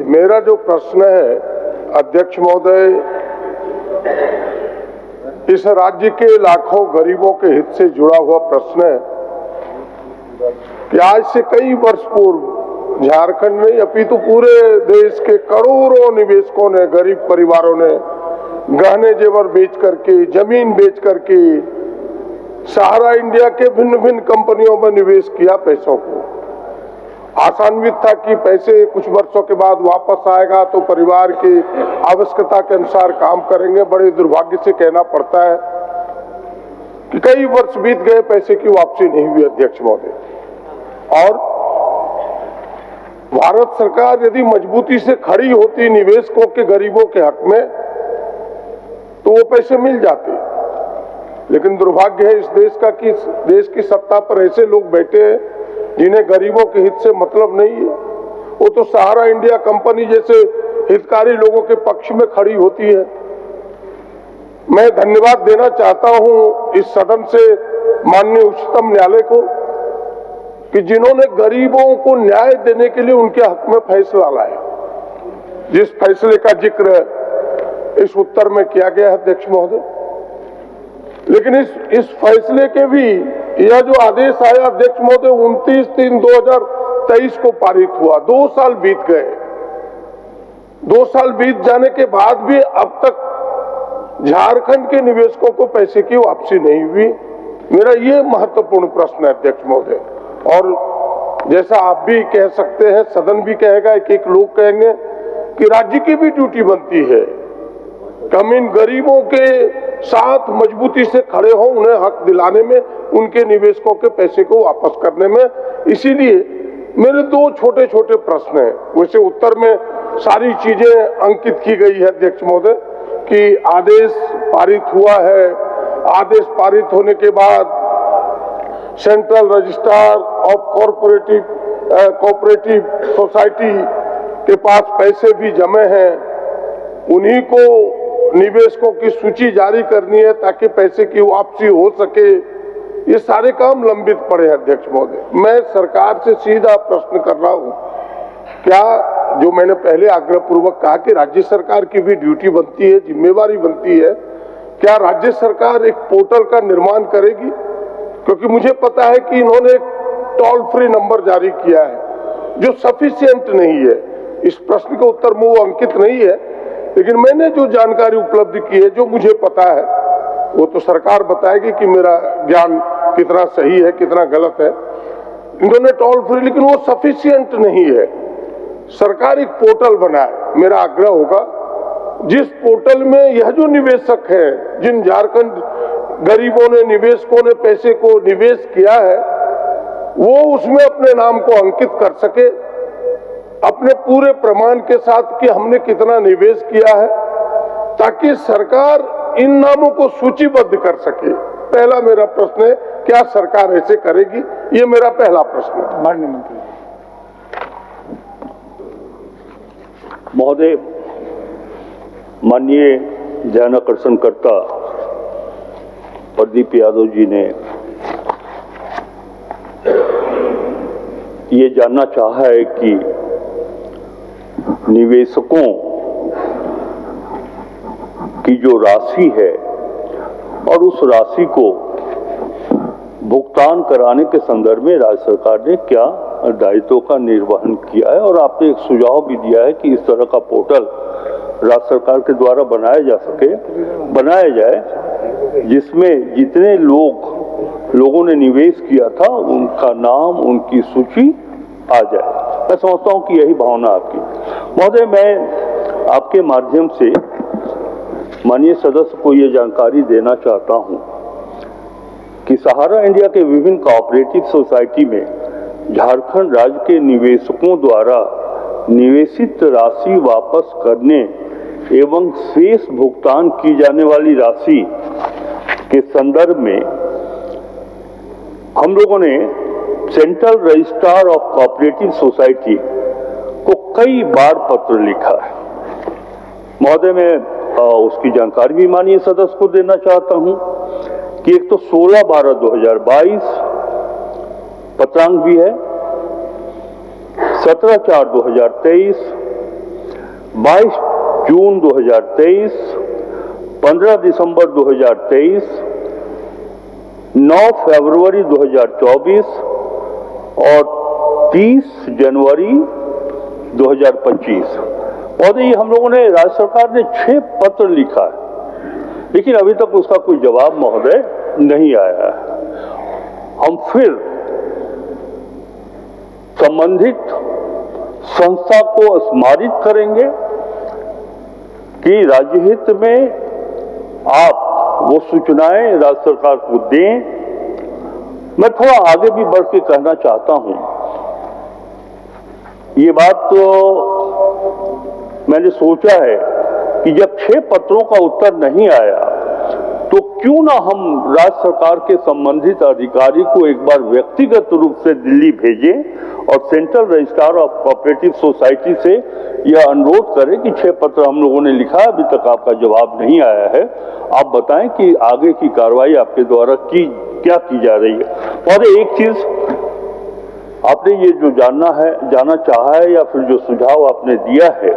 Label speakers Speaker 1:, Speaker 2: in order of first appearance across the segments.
Speaker 1: मेरा जो प्रश्न है अध्यक्ष महोदय, इस राज्य के लाखों गरीबों के हित से जुड़ा हुआ प्रश्न है कि आज से कई वर्ष पूर्व झारखंड में अपितु पूरे देश के करोड़ों निवेशकों ने, गरीब परिवारों ने गहने जेवर बेच करके, जमीन बेच करके सहारा इंडिया के भिन्न भिन्न कंपनियों में निवेश किया। पैसों को आशान्वित था कि पैसे कुछ वर्षों के बाद वापस आएगा तो परिवार की आवश्यकता के अनुसार काम करेंगे। बड़े दुर्भाग्य से कहना पड़ता है कि कई वर्ष बीत गए, पैसे की वापसी नहीं हुई अध्यक्ष महोदय। और भारत सरकार यदि मजबूती से खड़ी होती निवेशकों के, गरीबों के हक में, तो वो पैसे मिल जाते। लेकिन दुर्भाग्य है इस देश का कि देश की सत्ता पर ऐसे लोग बैठे हैं जिन्हें गरीबों के हित से मतलब नहीं है। वो तो सहारा इंडिया कंपनी जैसे हितकारी लोगों के पक्ष में खड़ी होती है। मैं धन्यवाद देना चाहता हूं इस सदन से माननीय उच्चतम न्यायालय को कि जिन्होंने गरीबों को न्याय देने के लिए उनके हक में फैसला लाया। जिस फैसले का जिक्र इस उत्तर में किया गया है अध्यक्ष महोदय, लेकिन इस फैसले के भी यह जो आदेश आया अध्यक्ष महोदय 29/3/2023 को पारित हुआ। 2 साल बीत गए। 2 साल बीत जाने के बाद भी अब तक झारखंड के निवेशकों को पैसे की वापसी नहीं हुई। मेरा ये महत्वपूर्ण प्रश्न है अध्यक्ष महोदय। और जैसा आप भी कह सकते हैं, सदन भी कहेगा, एक लोग कहेंगे कि राज्य की भी ड्यूटी बनती है कि हम इन गरीबों के साथ मजबूती से खड़े हों, उन्हें हक दिलाने में, उनके निवेशकों के पैसे को वापस करने में। इसीलिए मेरे 2 छोटे छोटे प्रश्न हैं। वैसे उत्तर में सारी चीजें अंकित की गई है अध्यक्ष महोदय कि आदेश पारित हुआ है। आदेश पारित होने के बाद central registrar of cooperative society के पास पैसे भी जमे हैं। उन्हीं को निवेशकों की सूची जारी करनी है ताकि पैसे की वापसी हो सके। ये सारे काम लंबित पड़े हैं अध्यक्ष महोदय। मैं सरकार से सीधा प्रश्न कर रहा हूं, क्या जो मैंने पहले आग्रह पूर्वक कहा कि राज्य सरकार की भी ड्यूटी बनती है, जिम्मेवारी बनती है, क्या राज्य सरकार एक पोर्टल का निर्माण करेगी? क्योंकि मुझे पता है कि इन्होंने एक टोल फ्री नंबर जारी किया है जो सफिशिएंट नहीं है। इस प्रश्न का उत्तर में वो अंकित नहीं है, लेकिन मैंने जो जानकारी उपलब्ध की है, जो मुझे पता है, वो तो सरकार बताएगी कि मेरा ज्ञान कितना सही है, कितना गलत है। इन्होंने टोल फ्री, लेकिन वो सफिशिएंट नहीं है। सरकार एक पोर्टल बनाए। मेरा आग्रह होगा जिस पोर्टल में यह जो निवेशक है, जिन झारखंड गरीबों ने, निवेशकों ने पैसे को निवेश किया है, वो उसमें अपने नाम को अंकित कर सके अपने पूरे प्रमाण के साथ कि हमने कितना निवेश किया है, ताकि सरकार इन नामों को सूचीबद्ध कर सके। पहला मेरा प्रश्न है, क्या सरकार ऐसे करेगी? ये मेरा पहला प्रश्न है।
Speaker 2: माननीय मंत्री
Speaker 3: महोदय, माननीय ध्यानाकर्षणकर्ता प्रदीप यादव जी ने ये जानना चाहा है कि निवेशकों की जो राशि है और उस राशि को भुगतान कराने के संदर्भ में राज्य सरकार ने क्या दायित्वों का निर्वहन किया है। और आपने एक सुझाव भी दिया है कि इस तरह का पोर्टल राज्य सरकार के द्वारा बनाया जाए जिसमें जितने लोगों ने निवेश किया था उनका नाम, उनकी सूची आ जाए। मैं समझता हूं कि यही भावना आपकी। महोदय, मैं आपके माध्यम से माननीय सदस्य को यह जानकारी देना चाहता हूं कि सहारा इंडिया के विभिन्न कोऑपरेटिव सोसाइटी में झारखंड राज्य के निवेशकों द्वारा निवेशित राशि वापस करने एवं शेष भुगतान की जाने वाली राशि के संदर्भ में हम लोगों ने central registrar of cooperative society को कई बार पत्र लिखा है। महोदय, मैं उसकी जानकारी भी माननीय सदस्य को देना चाहता हूं कि एक तो 16/12/2022 पत्रांक भी है, 17/4/2023, 22 जून 2023, 15 दिसंबर 2023, 9 फरवरी 2024 और 30 जनवरी 2025। और ये हम लोगों ने, राज्य सरकार ने 6 पत्र लिखा है, लेकिन अभी तक उसका कोई जवाब महोदय नहीं आया है। हम फिर संबंधित संस्था को स्मारित करेंगे कि राज्य हित में आप वो सूचनाएं राज्य सरकार को दें। मैं थोड़ा आगे भी बढ़ के कहना चाहता हूं, ये बात तो मैंने सोचा है कि जब 6 पत्रों का उत्तर नहीं आया तो क्यों ना हम राज्य सरकार के संबंधित अधिकारी को एक बार व्यक्तिगत रूप से दिल्ली भेजें और central registrar of cooperative society से यह अनुरोध करें कि 6 पत्र हम लोगों ने लिखा है, अभी तक आपका जवाब नहीं आया है, आप बताएं कि आगे की कार्रवाई आपके द्वारा क्या की जा रही है। और एक चीज आपने ये जो जानना चाहा है, या फिर जो सुझाव आपने दिया है,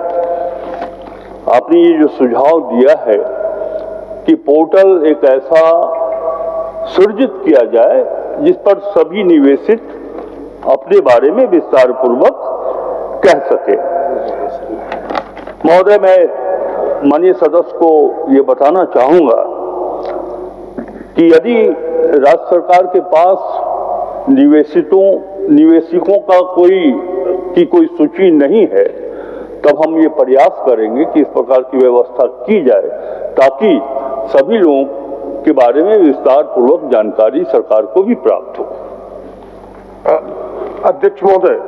Speaker 3: आपने ये जो सुझाव दिया है कि पोर्टल एक ऐसा सृजित किया जाए जिस पर सभी निवेशित अपने बारे में विस्तार पूर्वक कह सके। महोदय, मैं माननीय सदस्य को ये बताना चाहूंगा कि यदि राज्य सरकार के पास निवेशकों का कोई सूची नहीं है, तब हम ये प्रयास करेंगे कि इस प्रकार की व्यवस्था की जाए ताकि सभी लोगों के बारे में विस्तार पूर्वक जानकारी सरकार को भी प्राप्त हो।
Speaker 1: अध्यक्ष महोदय,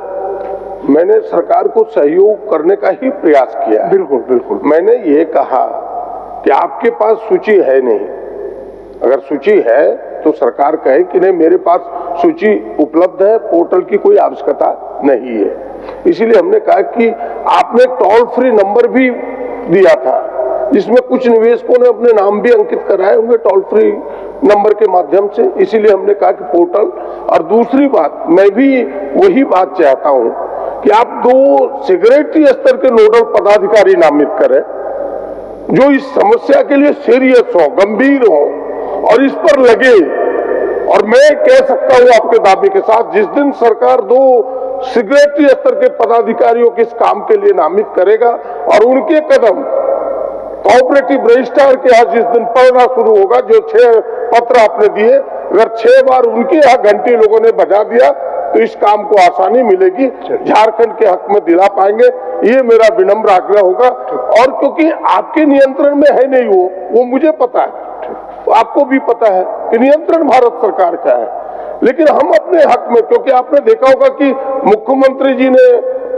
Speaker 1: मैंने सरकार को सहयोग करने का ही प्रयास किया है।
Speaker 2: बिल्कुल बिल्कुल।
Speaker 1: मैंने ये कहा कि आपके पास सूची है नहीं, अगर सूची है तो सरकार कहे कि नहीं मेरे पास सूची उपलब्ध है, पोर्टल की कोई आवश्यकता नहीं है। इसीलिए हमने कहा कि आपने टोल फ्री नंबर भी दिया था जिसमें कुछ निवेशकों ने अपने नाम भी अंकित कराए होंगे टोल फ्री नंबर के माध्यम से, इसीलिए हमने कहा कि पोर्टल। और दूसरी बात, मैं भी वही बात चाहता हूं कि आप 2 सेक्रेटरी स्तर के नोडल पदाधिकारी नामित करें जो इस समस्या के लिए सीरियस हो, गंभीर हो और इस पर लगे। और मैं कह सकता हूं आपके दावे के साथ, जिस दिन सरकार 2 सेक्रेटरी स्तर के पदाधिकारियों के इस काम के लिए नामित करेगा और उनके कदम कोऑपरेटिव रजिस्ट्रार के यहाँ जिस दिन पड़ना शुरू होगा, जो 6 पत्र आपने दिए, अगर 6 बार उनके यहाँ घंटी लोगों ने बजा दिया तो इस काम को आसानी मिलेगी, झारखंड के हक में दिला पाएंगे, ये मेरा विनम्र आग्रह होगा। और क्योंकि आपके नियंत्रण में है नहीं वो मुझे पता है, आपको भी पता है कि नियंत्रण भारत सरकार का है, लेकिन हम अपने हक में, क्योंकि आपने देखा होगा कि मुख्यमंत्री जी ने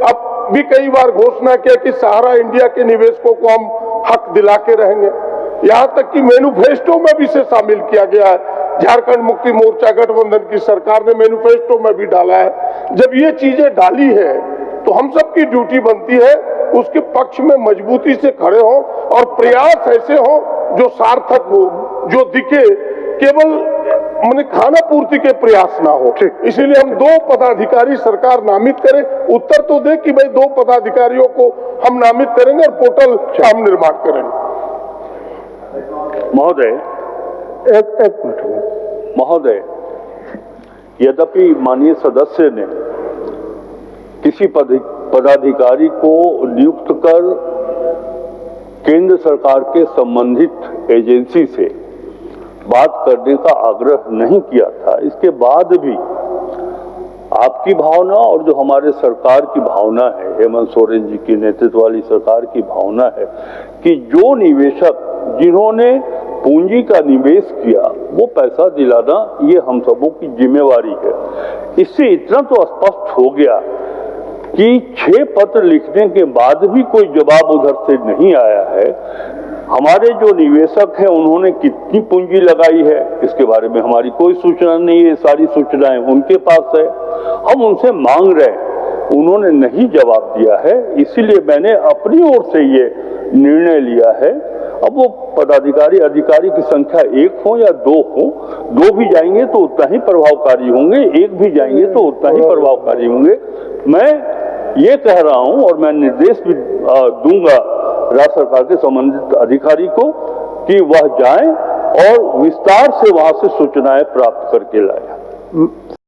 Speaker 1: अब भी कई बार घोषणा किया कि सहारा इंडिया के निवेशकों को हम हक दिला के रहेंगे, यहां तक कि मैनिफेस्टो में भी इसे शामिल किया गया है। झारखंड मुक्ति मोर्चा गठबंधन की सरकार ने मैनिफेस्टो में भी डाला है। जब ये चीजें डाली है तो हम सबकी ड्यूटी बनती है उसके पक्ष में मजबूती से खड़े हो और प्रयास ऐसे हो जो सार्थक हो, जो दिखे, केवल मैंने खाना पूर्ति के प्रयास ना हो। इसीलिए हम 2 पदाधिकारी सरकार नामित करे, उत्तर तो दे कि भाई 2 पदाधिकारियों को हम नामित करेंगे और पोर्टल का हम निर्माण करेंगे।
Speaker 3: महोदय,
Speaker 2: एक मिनट
Speaker 3: महोदय, यद्यपि माननीय सदस्य ने किसी पदाधिकारी को नियुक्त कर केंद्र सरकार के संबंधित एजेंसी से बात करने का आग्रह नहीं किया था, इसके बाद भी आपकी भावना और जो हमारे सरकार की भावना है, हेमंत सोरेन जी की नेतृत्व वाली सरकार की भावना है कि जो निवेशक जिन्होंने पूंजी का निवेश किया वो पैसा दिलाना ये हम सबों की जिम्मेवारी है। इससे इतना तो स्पष्ट हो गया कि 6 पत्र लिखने के बाद भी कोई जवाब उधर से नहीं आया है। हमारे जो निवेशक हैं उन्होंने कितनी पूंजी लगाई है इसके बारे में हमारी कोई सूचना नहीं है, सारी सूचनाएं उनके पास है। हम उनसे मांग रहे हैं, उन्होंने नहीं जवाब दिया है, इसीलिए मैंने अपनी ओर से ये निर्णय लिया है। अब वो अधिकारी की संख्या 1 हो या 2 हो, 2 भी जाएंगे तो उतना ही प्रभावकारी होंगे, 1 भी जाएंगे तो उतना ही प्रभावकारी होंगे। मैं ये कह रहा हूं और मैं निर्देश भी दूंगा राज्य सरकार के संबंधित अधिकारी को कि वह जाएं और विस्तार से वहां से सूचनाएं प्राप्त करके लाएं।